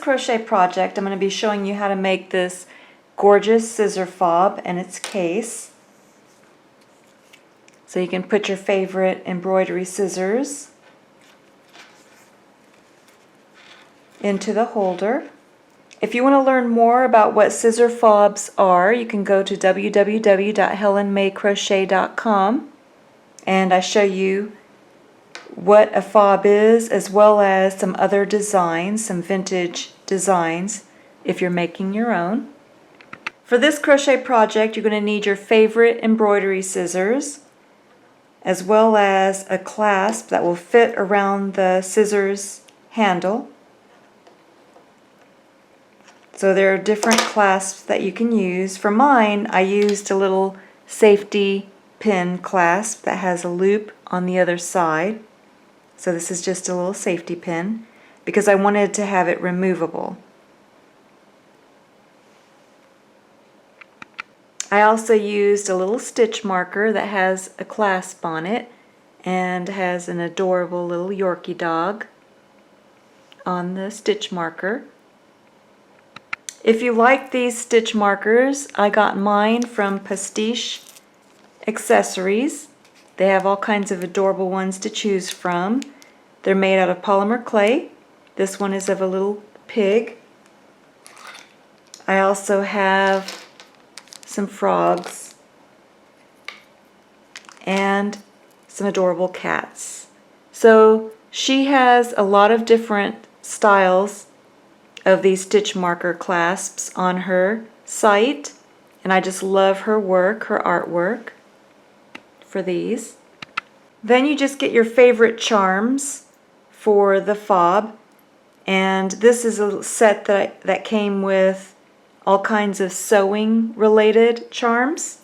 crochet project, I'm going to be showing you how to make this gorgeous scissor fob and its case. So you can put your favorite embroidery scissors into the holder. If you want to learn more about what scissor fobs are, you can go to www.helenmaycrochet.com, and I show you what a fob is, as well as some other designs, some vintage designs if you're making your own. For this crochet project, you're going to need your favorite embroidery scissors, as well as a clasp that will fit around the scissors handle. So there are different clasps that you can use. For mine, I used a little safety pin clasp that has a loop on the other side. So this is just a little safety pin because I wanted to have it removable. I also used a little stitch marker that has a clasp on it and has an adorable little Yorkie dog on the stitch marker. If you like these stitch markers, I got mine from Pastiche Accessories. They have all kinds of adorable ones to choose from. They're made out of polymer clay. This one is of a little pig. I also have some frogs and some adorable cats. So she has a lot of different styles of these stitch marker clasps on her site, and I just love her work, her artwork for these. Then you just get your favorite charms for the fob, and this is a set that came with all kinds of sewing related charms,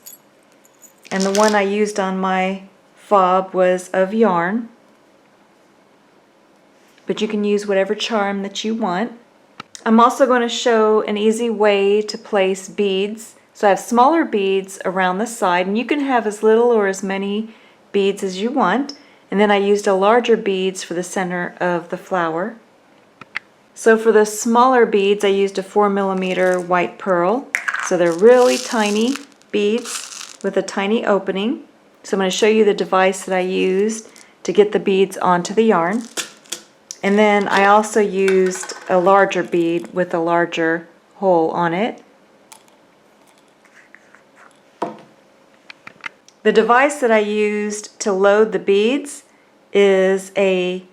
and the one I used on my fob was of yarn, but you can use whatever charm that you want. I'm also going to show an easy way to place beads. So I have smaller beads around the side, and you can have as little or as many beads as you want. And then I used a larger beads for the center of the flower. So for the smaller beads, I used a 4mm white pearl. So they're really tiny beads with a tiny opening. So I'm going to show you the device that I used to get the beads onto the yarn. And then I also used a larger bead with a larger hole on it. The device that I used to load the beads is it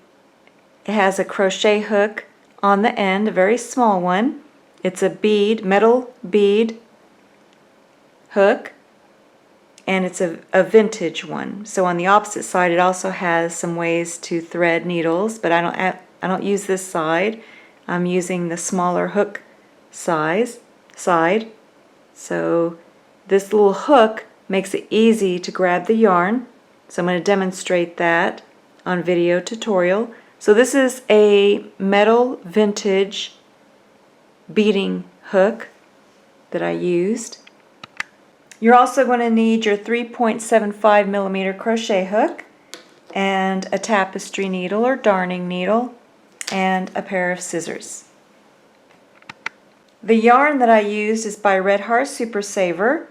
has a crochet hook on the end, a very small one. It's a metal bead hook, and it's a vintage one. So on the opposite side, it also has some ways to thread needles, but I don't use this side. I'm using the smaller hook side. So this little hook makes it easy to grab the yarn. So I'm going to demonstrate that on video tutorial. So this is a metal vintage beading hook that I used. You're also going to need your 3.75mm crochet hook and a tapestry needle or darning needle and a pair of scissors. The yarn that I used is by Red Heart Super Saver.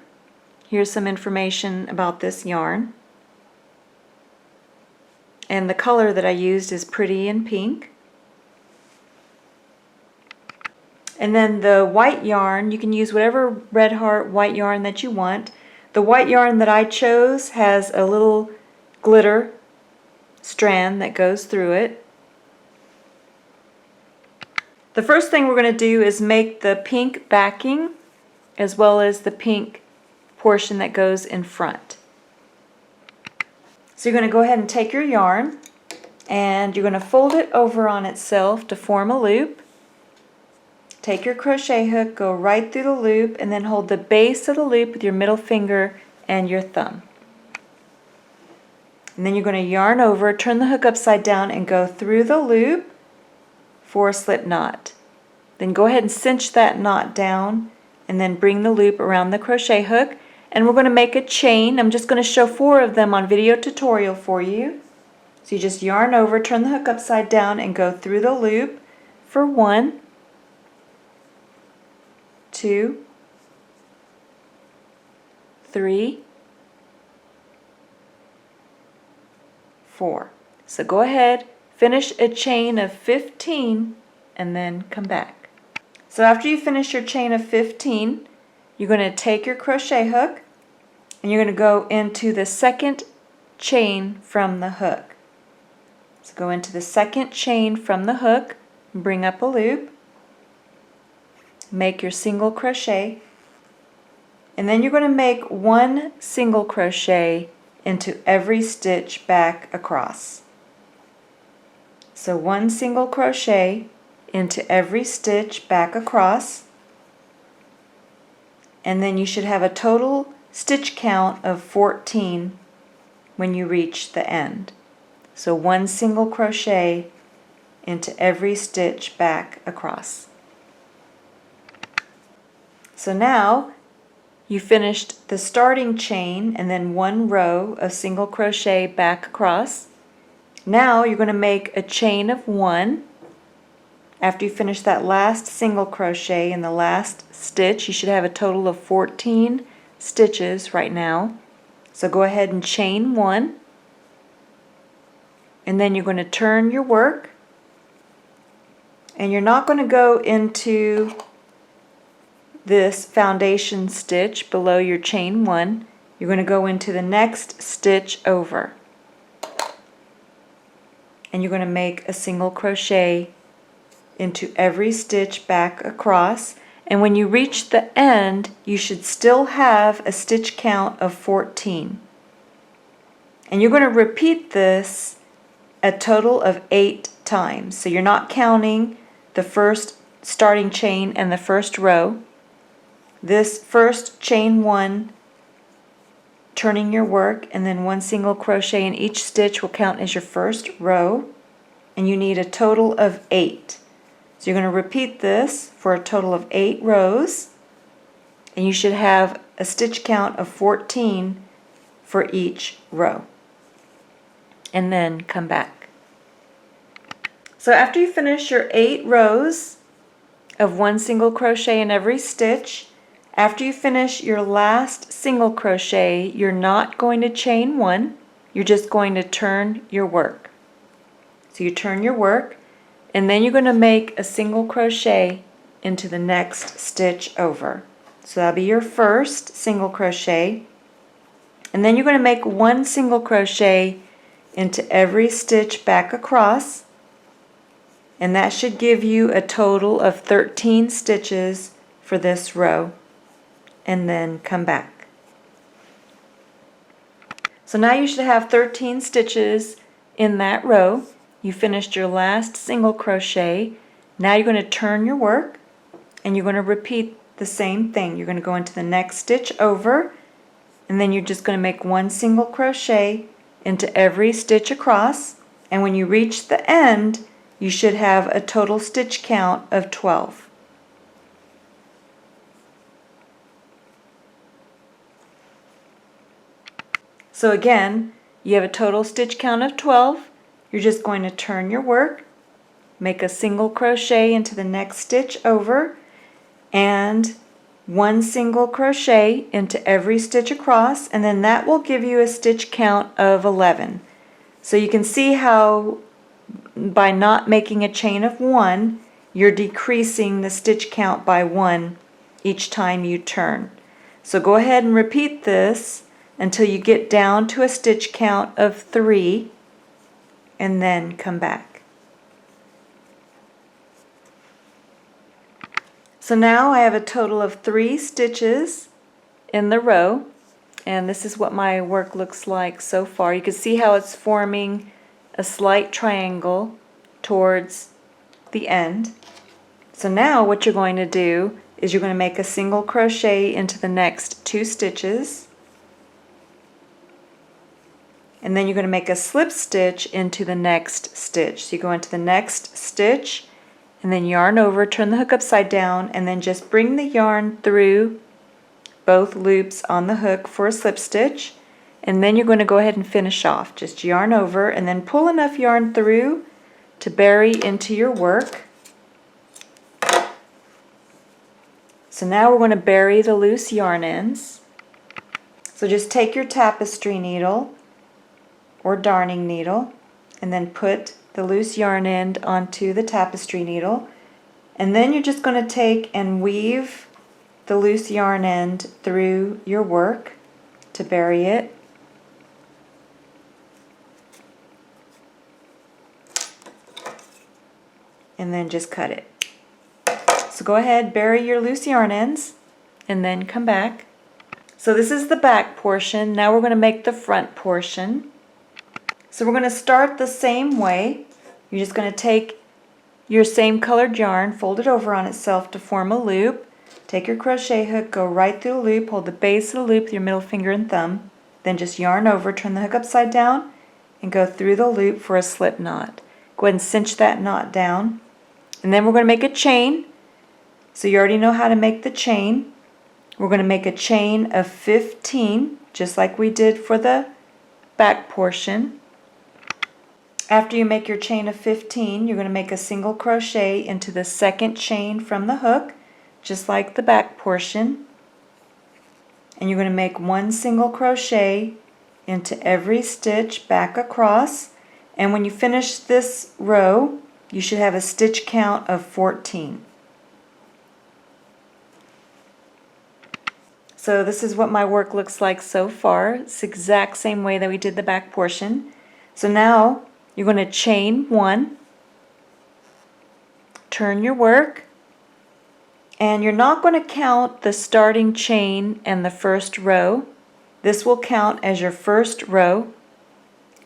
Here's some information about this yarn. And the color that I used is Pretty in Pink. And then the white yarn, you can use whatever Red Heart white yarn that you want. The white yarn that I chose has a little glitter strand that goes through it. The first thing we're going to do is make the pink backing as well as the pink portion that goes in front. So you're going to go ahead and take your yarn and you're going to fold it over on itself to form a loop. Take your crochet hook, go right through the loop, and then hold the base of the loop with your middle finger and your thumb. And then you're going to yarn over, turn the hook upside down, and go through the loop for a slip knot. Then go ahead and cinch that knot down, and then bring the loop around the crochet hook. And we're going to make a chain. I'm just going to show 4 of them on video tutorial for you. So you just yarn over, turn the hook upside down, and go through the loop for 1. 2, 3, 4. So go ahead, finish a chain of 15 and then come back. So after you finish your chain of 15, you're going to take your crochet hook and you're going to go into the second chain from the hook. So go into the second chain from the hook, bring up a loop, make your single crochet, and then you're going to make 1 single crochet into every stitch back across. So 1 single crochet into every stitch back across, and then you should have a total stitch count of 14 when you reach the end. So 1 single crochet into every stitch back across. So now you finished the starting chain and then 1 row of single crochet back across. Now you're going to make a chain of 1. After you finish that last single crochet in the last stitch, you should have a total of 14 stitches right now. So go ahead and chain 1, and then you're going to turn your work, and you're not going to go into this foundation stitch below your chain 1. You're going to go into the next stitch over, and you're going to make a single crochet into every stitch back across, and when you reach the end you should still have a stitch count of 14. And you're going to repeat this a total of 8 times. So you're not counting the first starting chain and the first row. This first chain 1, turning your work, and then 1 single crochet in each stitch will count as your first row, and you need a total of 8. So you're going to repeat this for a total of 8 rows, and you should have a stitch count of 14 for each row. And then come back. So after you finish your 8 rows of 1 single crochet in every stitch, after you finish your last single crochet, you're not going to chain 1, you're just going to turn your work. So you turn your work, and then you're going to make a single crochet into the next stitch over. So that'll be your first single crochet, and then you're going to make 1 single crochet into every stitch back across, and that should give you a total of 13 stitches for this row, and then come back. So now you should have 13 stitches in that row. You finished your last single crochet. Now you're going to turn your work, and you're going to repeat the same thing. You're going to go into the next stitch over, and then you're just going to make 1 single crochet into every stitch across, and when you reach the end you should have a total stitch count of 12. So again, you have a total stitch count of 12. You're just going to turn your work, make a single crochet into the next stitch over, and 1 single crochet into every stitch across, and then that will give you a stitch count of 11. So you can see how by not making a chain of 1, you're decreasing the stitch count by 1 each time you turn. So go ahead and repeat this until you get down to a stitch count of 3, and then come back. So now I have a total of 3 stitches in the row, and this is what my work looks like so far. You can see how it's forming a slight triangle towards the end. So now what you're going to do is you're going to make a single crochet into the next 2 stitches, and then you're going to make a slip stitch into the next stitch. So you go into the next stitch and then yarn over, turn the hook upside down, and then just bring the yarn through both loops on the hook for a slip stitch, and then you're going to go ahead and finish off. Just yarn over and then pull enough yarn through to bury into your work. So now we're going to bury the loose yarn ends. So just take your tapestry needle or darning needle and then put the loose yarn end onto the tapestry needle, and then you're just going to take and weave the loose yarn end through your work to bury it. And then just cut it. So go ahead, bury your loose yarn ends and then come back. So this is the back portion. Now we're going to make the front portion. So we're going to start the same way. You're just going to take your same colored yarn, fold it over on itself to form a loop. Take your crochet hook, go right through the loop, hold the base of the loop with your middle finger and thumb, then just yarn over, turn the hook upside down, and go through the loop for a slip knot. Go ahead and cinch that knot down. And then we're going to make a chain. So you already know how to make the chain. We're going to make a chain of 15, just like we did for the back portion. After you make your chain of 15, you're going to make a single crochet into the second chain from the hook, just like the back portion. And you're going to make one single crochet into every stitch back across. And when you finish this row, you should have a stitch count of 14. So this is what my work looks like so far. It's the exact same way that we did the back portion. So now you're going to chain one, turn your work, and you're not going to count the starting chain and the first row. This will count as your first row,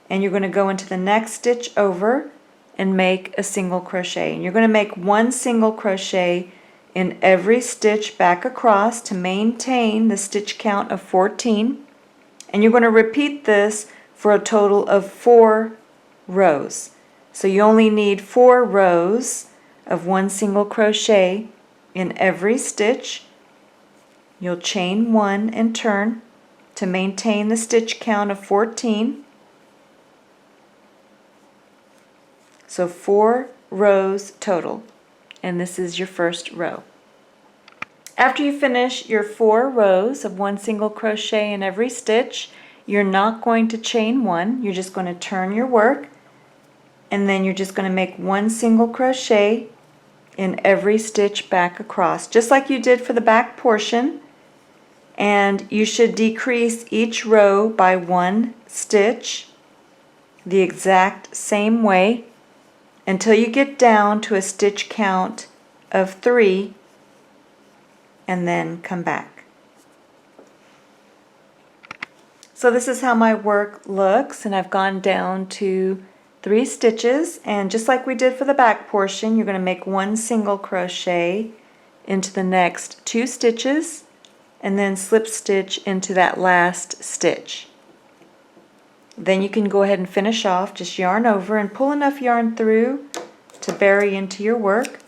and you're going to go into the next stitch over and make a single crochet. And you're going to make one single crochet in every stitch back across to maintain the stitch count of 14. And you're going to repeat this for a total of 4 rows. So you only need 4 rows of one single crochet in every stitch. You'll chain one and turn to maintain the stitch count of 14. So 4 rows total, and this is your first row. After you finish your 4 rows of one single crochet in every stitch, you're not going to chain one, you're just going to turn your work, and then you're just going to make one single crochet in every stitch back across, just like you did for the back portion. And you should decrease each row by 1 stitch the exact same way until you get down to a stitch count of 3, and then come back. So this is how my work looks, and I've gone down to 3 stitches, and just like we did for the back portion, you're going to make one single crochet into the next 2 stitches and then slip stitch into that last stitch. Then you can go ahead and finish off. Just yarn over and pull enough yarn through to bury into your work,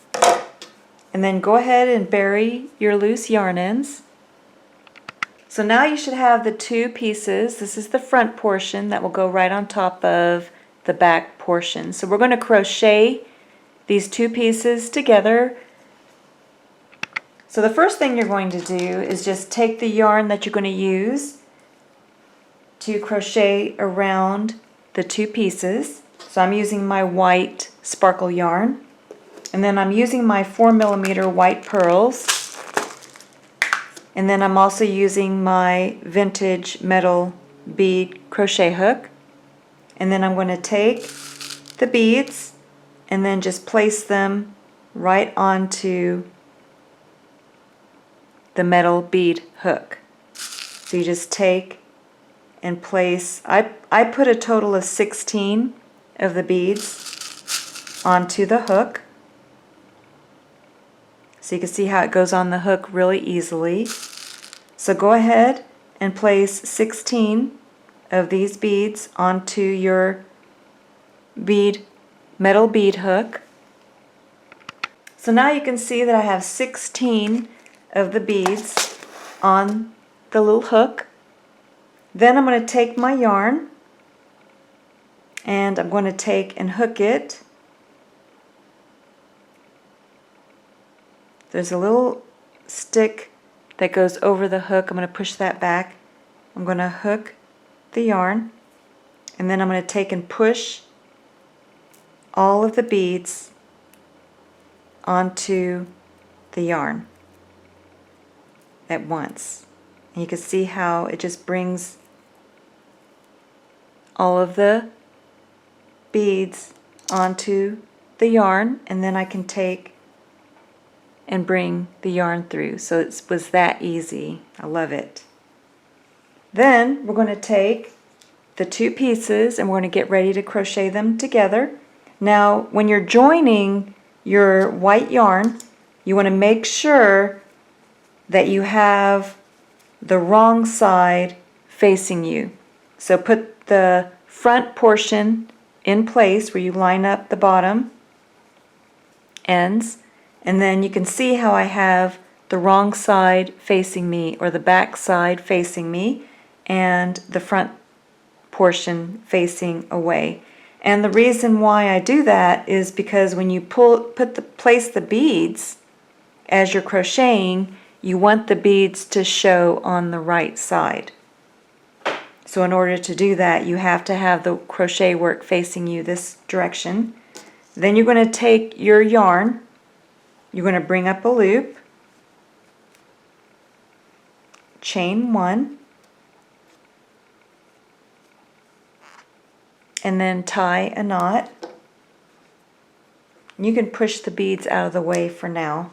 and then go ahead and bury your loose yarn ends. So now you should have the 2 pieces. This is the front portion that will go right on top of the back portion. So we're going to crochet these 2 pieces together. So the first thing you're going to do is just take the yarn that you're going to use to crochet around the 2 pieces. So I'm using my white sparkle yarn, and then I'm using my 4mm white pearls, and then I'm also using my vintage metal bead crochet hook. And then I'm going to take the beads and then just place them right onto the metal bead hook. So you just take and place, I put a total of 16 of the beads onto the hook. So you can see how it goes on the hook really easily. So go ahead and place 16 of these beads onto your metal bead hook. So now you can see that I have 16 of the beads on the little hook. Then I'm going to take my yarn and I'm going to take and hook it. There's a little stick that goes over the hook. I'm going to push that back. I'm going to hook the yarn, and then I'm going to take and push all of the beads onto the yarn at once. And you can see how it just brings all of the beads onto the yarn, and then I can take and bring the yarn through. So it was that easy. I love it. Then we're going to take the two pieces and we're going to get ready to crochet them together. Now when you're joining your white yarn, you want to make sure that you have the wrong side facing you. So put the front portion in place where you line up the bottom ends, and then you can see how I have the wrong side facing me, or the back side facing me, and the front portion facing away. And the reason why I do that is because when you place the beads as you're crocheting, you want the beads to show on the right side. So in order to do that, you have to have the crochet work facing you this direction. Then you're going to take your yarn, you're going to bring up a loop, chain one, and then tie a knot. You can push the beads out of the way for now.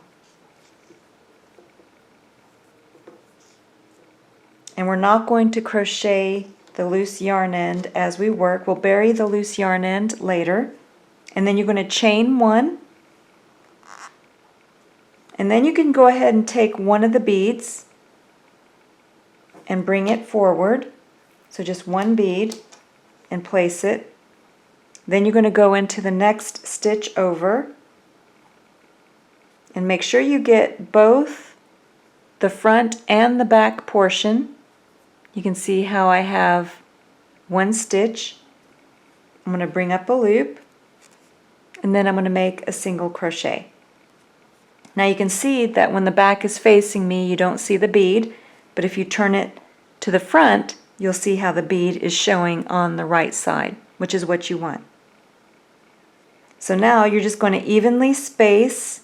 And we're not going to crochet the loose yarn end as we work. We'll bury the loose yarn end later. And then you're going to chain one. And then you can go ahead and take one of the beads and bring it forward. So just one bead and place it. Then you're going to go into the next stitch over and make sure you get both the front and the back portion. You can see how I have one stitch. I'm going to bring up a loop, and then I'm going to make a single crochet. Now you can see that when the back is facing me, you don't see the bead, but if you turn it to the front, you'll see how the bead is showing on the right side, which is what you want. So now you're just going to evenly space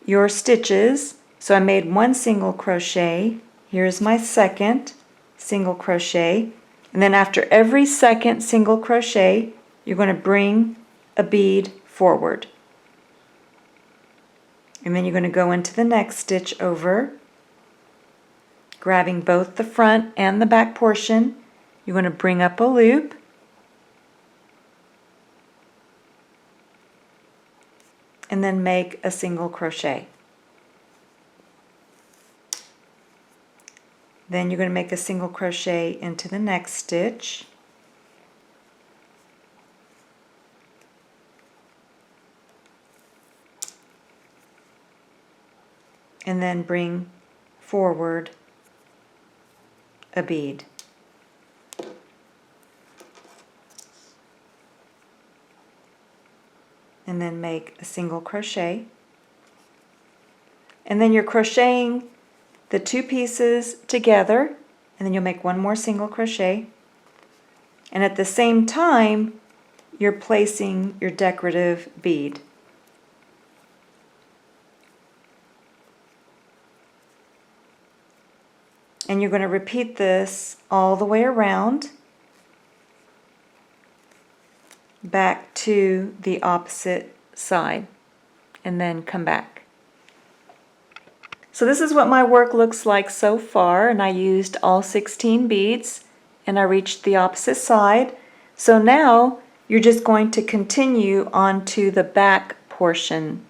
your stitches. So I made one single crochet. Here's my second single crochet. And then after every second single crochet, you're going to bring a bead forward. And then you're going to go into the next stitch over, grabbing both the front and the back portion. You're going to bring up a loop, and then make a single crochet. Then you're going to make a single crochet into the next stitch. And then bring forward a bead. And then make a single crochet. And then you're crocheting the two pieces together, and then you'll make one more single crochet. And at the same time, you're placing your decorative bead. And you're going to repeat this all the way around, back to the opposite side, and then come back. So this is what my work looks like so far, and I used all 16 beads, and I reached the opposite side. So now you're just going to continue on to the back portion.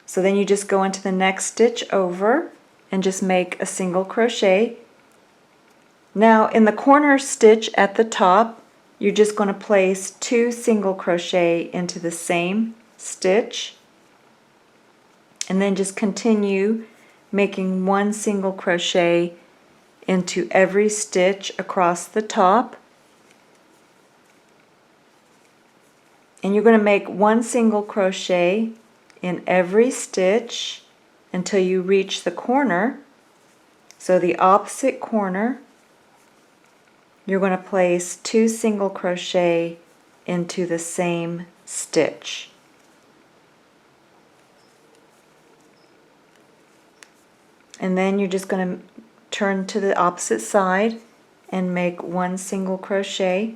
So then you just go into the next stitch over and just make a single crochet. Now in the corner stitch at the top, you're just going to place 2 single crochet into the same stitch, and then just continue making 1 single crochet into every stitch across the top. And you're going to make 1 single crochet in every stitch until you reach the corner. So the opposite corner, you're going to place 2 single crochet into the same stitch. And then you're just going to turn to the opposite side and make 1 single crochet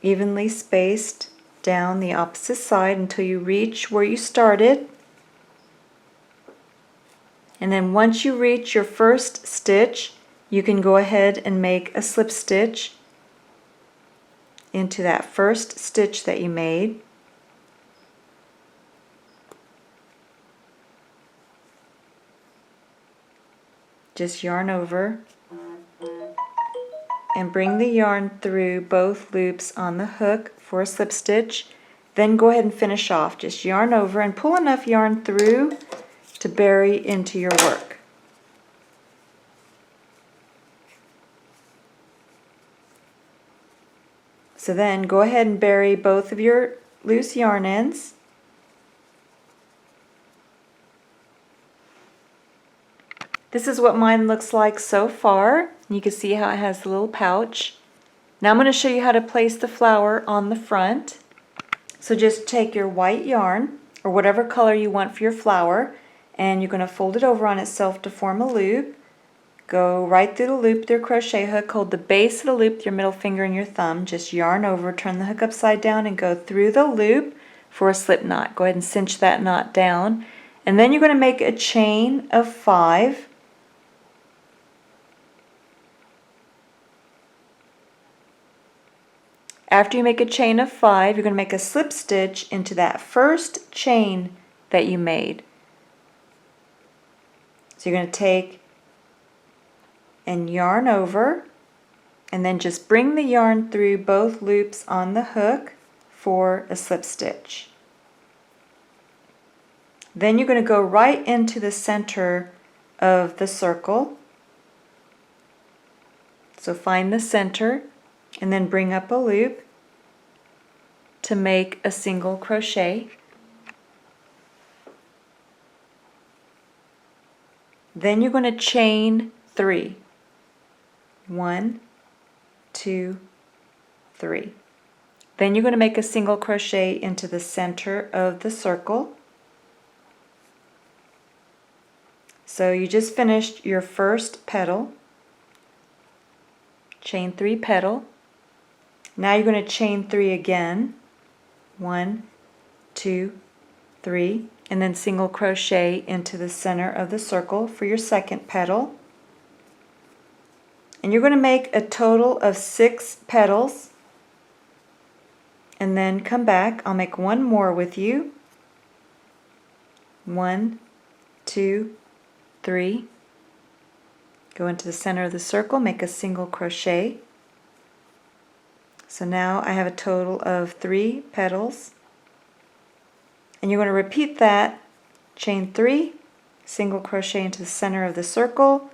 evenly spaced down the opposite side until you reach where you started. And then once you reach your first stitch, you can go ahead and make a slip stitch into that first stitch that you made. Just yarn over and bring the yarn through both loops on the hook for a slip stitch. Then go ahead and finish off. Just yarn over and pull enough yarn through to bury into your work. So then go ahead and bury both of your loose yarn ends. This is what mine looks like so far. You can see how it has a little pouch. Now I'm going to show you how to place the flower on the front. So just take your white yarn, or whatever color you want for your flower, and you're going to fold it over on itself to form a loop. Go right through the loop with your crochet hook, hold the base of the loop with your middle finger and your thumb, just yarn over, turn the hook upside down and go through the loop for a slip knot. Go ahead and cinch that knot down. And then you're going to make a chain of 5. After you make a chain of 5, you're going to make a slip stitch into that first chain that you made. So you're going to take and yarn over, and then just bring the yarn through both loops on the hook for a slip stitch. Then you're going to go right into the center of the circle. So find the center and then bring up a loop to make a single crochet. Then you're going to chain 3. 1, 2, 3. Then you're going to make a single crochet into the center of the circle. So you just finished your first petal. Chain 3 petal. Now you're going to chain 3 again. 1, 2, 3, and then single crochet into the center of the circle for your second petal. And you're going to make a total of 6 petals, and then come back. I'll make one more with you. 1, 2, 3. Go into the center of the circle, make a single crochet. So now I have a total of 3 petals. And you're going to repeat that, chain 3, single crochet into the center of the circle,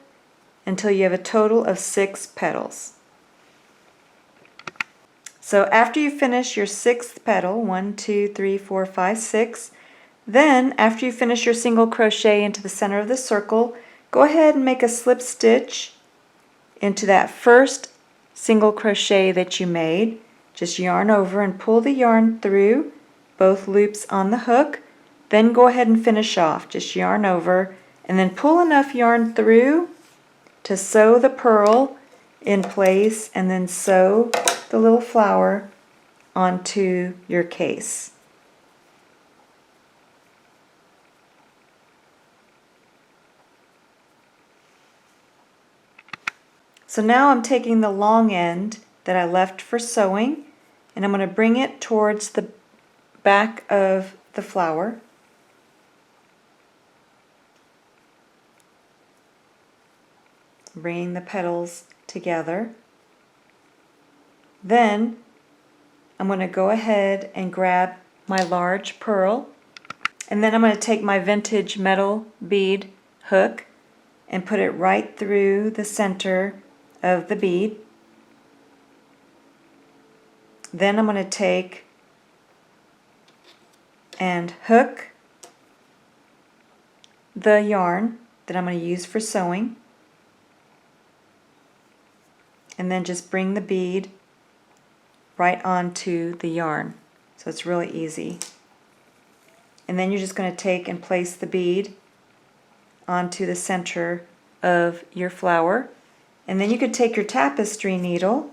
until you have a total of 6 petals. So after you finish your 6th petal, 1, 2, 3, 4, 5, 6, then after you finish your single crochet into the center of the circle, go ahead and make a slip stitch into that first single crochet that you made. Just yarn over and pull the yarn through both loops on the hook. Then go ahead and finish off. Just yarn over and then pull enough yarn through to sew the pearl in place, and then sew the little flower onto your case. So now I'm taking the long end that I left for sewing, and I'm going to bring it towards the back of the flower. Bringing the petals together. Then I'm going to go ahead and grab my large pearl, and then I'm going to take my vintage metal bead hook and put it right through the center of the bead. Then I'm going to take and hook the yarn that I'm going to use for sewing, and then just bring the bead right onto the yarn. So it's really easy. And then you're just going to take and place the bead onto the center of your flower. And then you could take your tapestry needle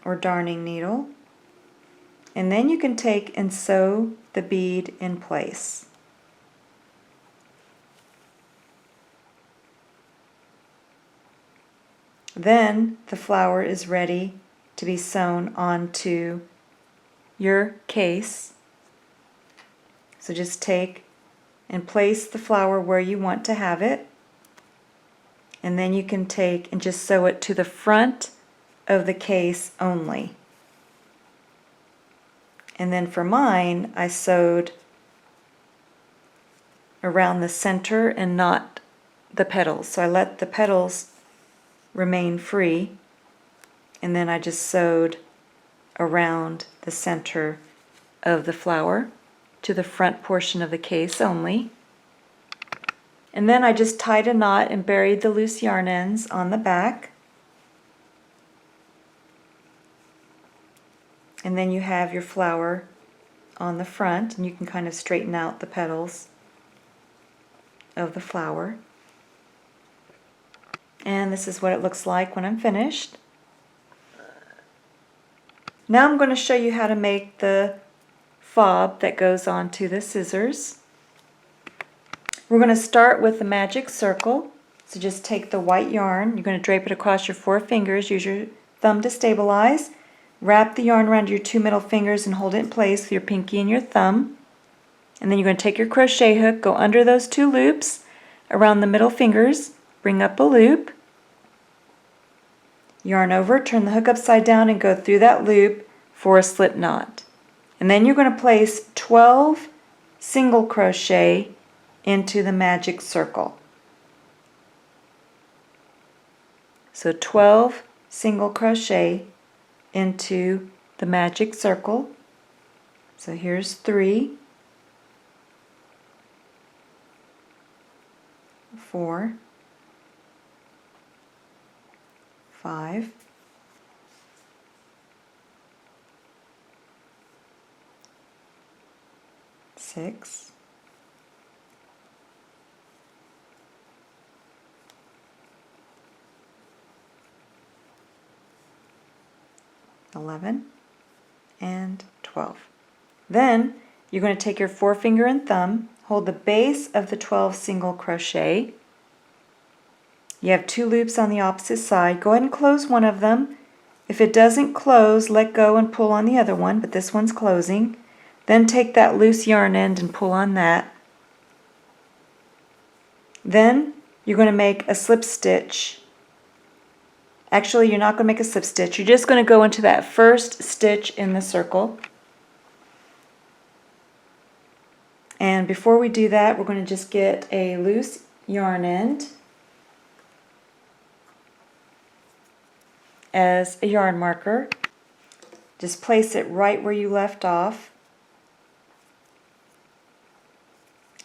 or darning needle, and then you can take and sew the bead in place. Then the flower is ready to be sewn onto your case. So just take and place the flower where you want to have it, and then you can take and just sew it to the front of the case only. And then for mine, I sewed around the center and not the petals. So I let the petals remain free, and then I just sewed around the center of the flower to the front portion of the case only. And then I just tied a knot and buried the loose yarn ends on the back. And then you have your flower on the front, and you can kind of straighten out the petals of the flower. And this is what it looks like when I'm finished. Now I'm going to show you how to make the fob that goes onto the scissors. We're going to start with the magic circle. So just take the white yarn, you're going to drape it across your 4 fingers, use your thumb to stabilize. Wrap the yarn around your 2 middle fingers and hold it in place with your pinky and your thumb. And then you're going to take your crochet hook, go under those 2 loops around the middle fingers, bring up a loop, yarn over, turn the hook upside down and go through that loop for a slip knot. And then you're going to place 12 single crochet into the magic circle. So 12 single crochet into the magic circle. So here's 3, 4, 5, 6, 11, and 12. Then you're going to take your forefinger and thumb, hold the base of the 12 single crochet. You have 2 loops on the opposite side. Go ahead and close one of them. If it doesn't close, let go and pull on the other one, but this one's closing. Then take that loose yarn end and pull on that. Then you're going to make a slip stitch. Actually, you're not going to make a slip stitch. You're just going to go into that first stitch in the circle. And before we do that, we're going to just get a loose yarn end as a yarn marker. Just place it right where you left off.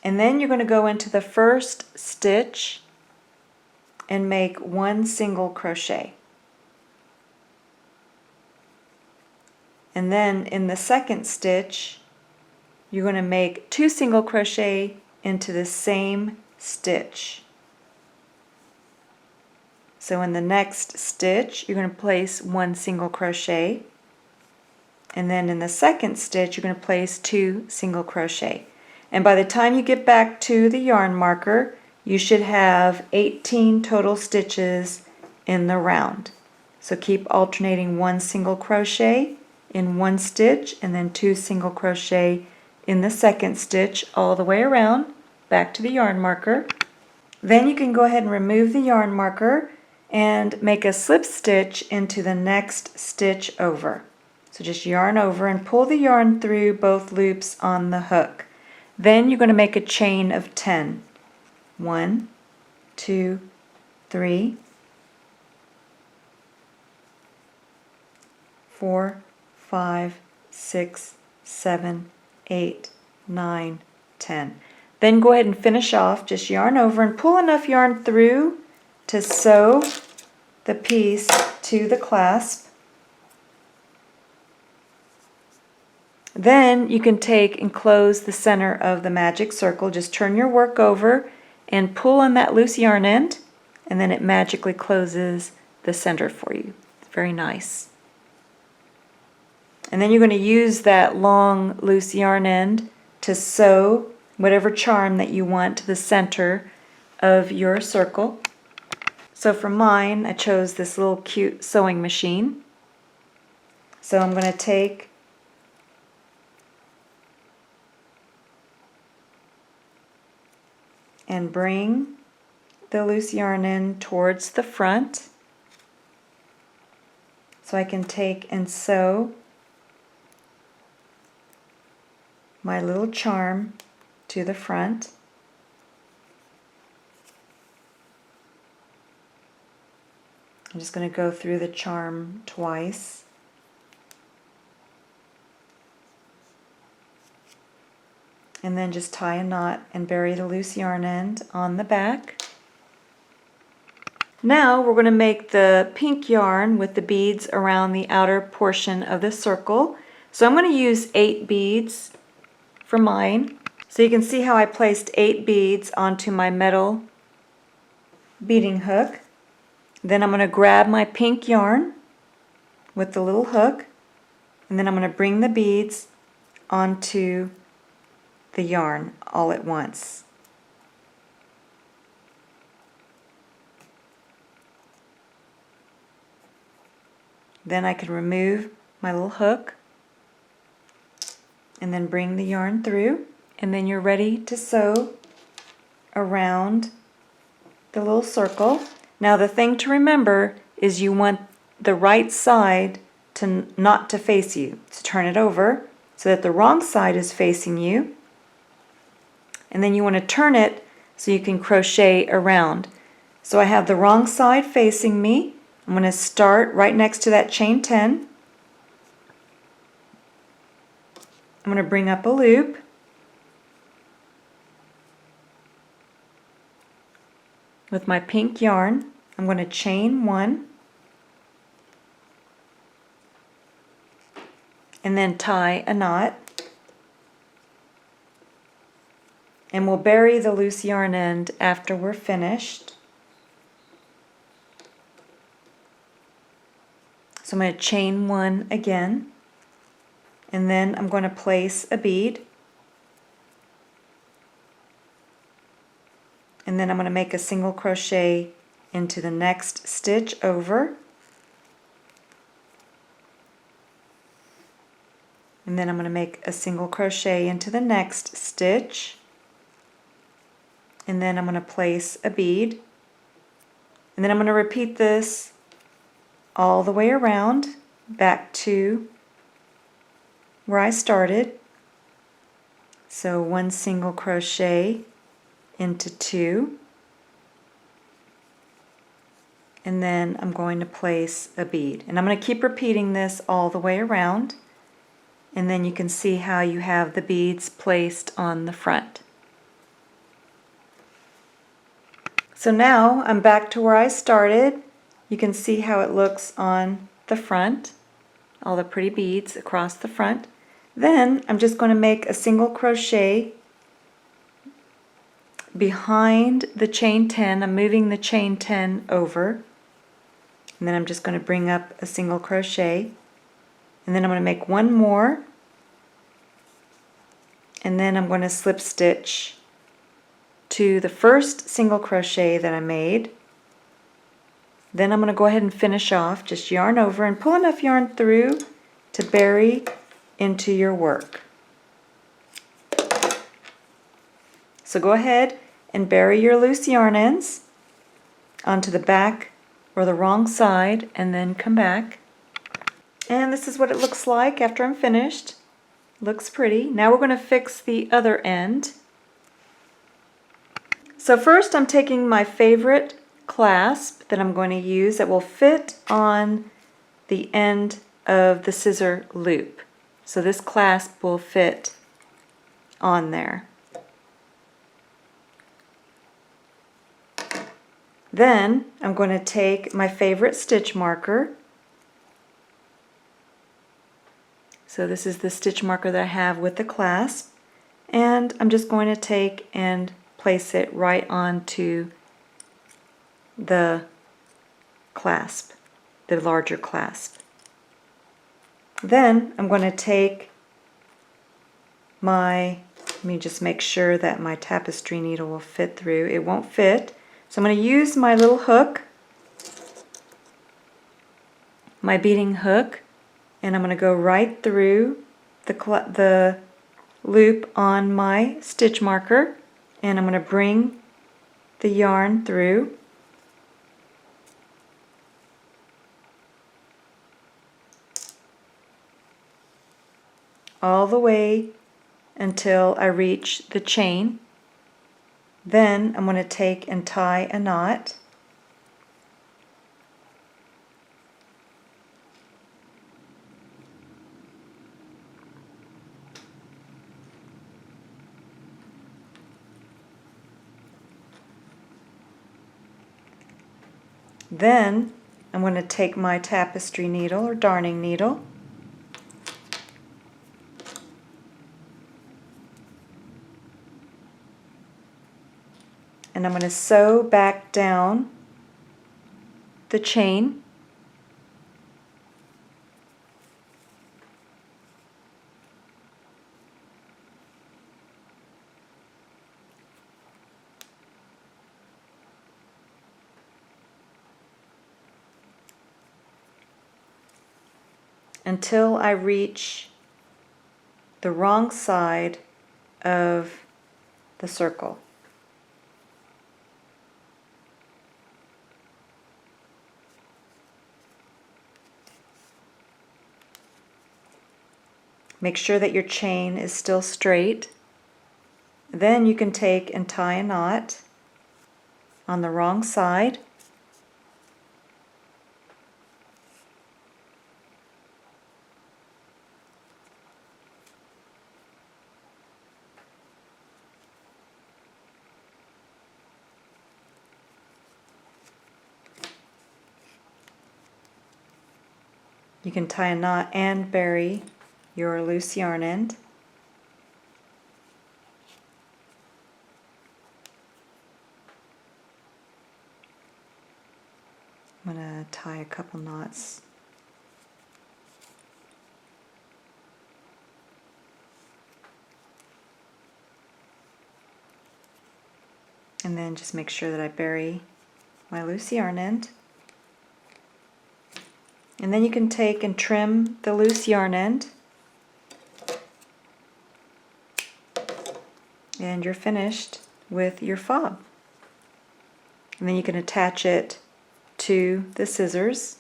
And then you're going to go into the first stitch and make 1 single crochet. And then in the second stitch, you're going to make 2 single crochet into the same stitch. So in the next stitch, you're going to place 1 single crochet. And then in the second stitch, you're going to place 2 single crochet. And by the time you get back to the yarn marker, you should have 18 total stitches in the round. So keep alternating 1 single crochet in 1 stitch and then 2 single crochet in the second stitch all the way around back to the yarn marker. Then you can go ahead and remove the yarn marker and make a slip stitch into the next stitch over. So just yarn over and pull the yarn through both loops on the hook. Then you're going to make a chain of 10. 1, 2, 3, 4, 5, 6, 7, 8, 9, 10. Then go ahead and finish off, just yarn over and pull enough yarn through to sew the piece to the clasp. Then you can take and close the center of the magic circle. Just turn your work over and pull on that loose yarn end, and then it magically closes the center for you. It's very nice. And then you're going to use that long loose yarn end to sew whatever charm that you want to the center of your circle. So for mine, I chose this little cute sewing machine. So I'm going to take and bring the loose yarn end towards the front so I can take and sew my little charm to the front. I'm just going to go through the charm twice. And then just tie a knot and bury the loose yarn end on the back. Now we're going to make the pink yarn with the beads around the outer portion of the circle. So I'm going to use 8 beads for mine. So you can see how I placed 8 beads onto my metal beading hook. Then I'm going to grab my pink yarn with the little hook, and then I'm going to bring the beads onto the yarn all at once. Then I can remove my little hook and then bring the yarn through, and then you're ready to sew around the little circle. Now the thing to remember is you want the right side to not to face you. So turn it over so that the wrong side is facing you, and then you want to turn it so you can crochet around. So I have the wrong side facing me. I'm going to start right next to that chain 10. I'm going to bring up a loop. With my pink yarn, I'm going to chain 1 and then tie a knot. And we'll bury the loose yarn end after we're finished. So I'm going to chain 1 again, and then I'm going to place a bead, and then I'm going to make a single crochet into the next stitch over, and then I'm going to make a single crochet into the next stitch, and then I'm going to place a bead, and then I'm going to repeat this all the way around back to where I started. So 1 single crochet into 2, and then I'm going to place a bead, and I'm going to keep repeating this all the way around, and then you can see how you have the beads placed on the front. So now I'm back to where I started. You can see how it looks on the front, all the pretty beads across the front. Then I'm just going to make a single crochet behind the chain 10. I'm moving the chain 10 over, and then I'm just going to bring up a single crochet, and then I'm going to make 1 more, and then I'm going to slip stitch to the first single crochet that I made. Then I'm going to go ahead and finish off, just yarn over and pull enough yarn through to bury into your work. So go ahead and bury your loose yarn ends onto the back or the wrong side, and then come back. And this is what it looks like after I'm finished. Looks pretty. Now we're going to fix the other end. So first I'm taking my favorite clasp that I'm going to use that will fit on the end of the scissor loop. So this clasp will fit on there. Then I'm going to take my favorite stitch marker. So this is the stitch marker that I have with the clasp, and I'm just going to take and place it right onto the clasp, the larger clasp. Then I'm going to take let me just make sure that my tapestry needle will fit through. It won't fit. So I'm going to use my little hook, my beading hook, and I'm going to go right through the loop on my stitch marker, and I'm going to bring the yarn through. All the way until I reach the chain. Then I'm going to take and tie a knot. Then I'm going to take my tapestry needle or darning needle, and I'm going to sew back down the chain. Until I reach the wrong side of the circle. Make sure that your chain is still straight. Then you can take and tie a knot on the wrong side. You can tie a knot and bury your loose yarn end. I'm going to tie a couple knots. And then just make sure that I bury my loose yarn end. And then you can take and trim the loose yarn end. And you're finished with your fob. And then you can attach it to the scissors.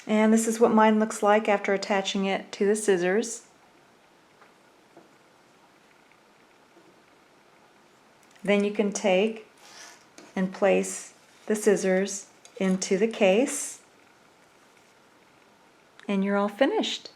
And this is what mine looks like after attaching it to the scissors. Then you can take and place the scissors into the case, and you're all finished.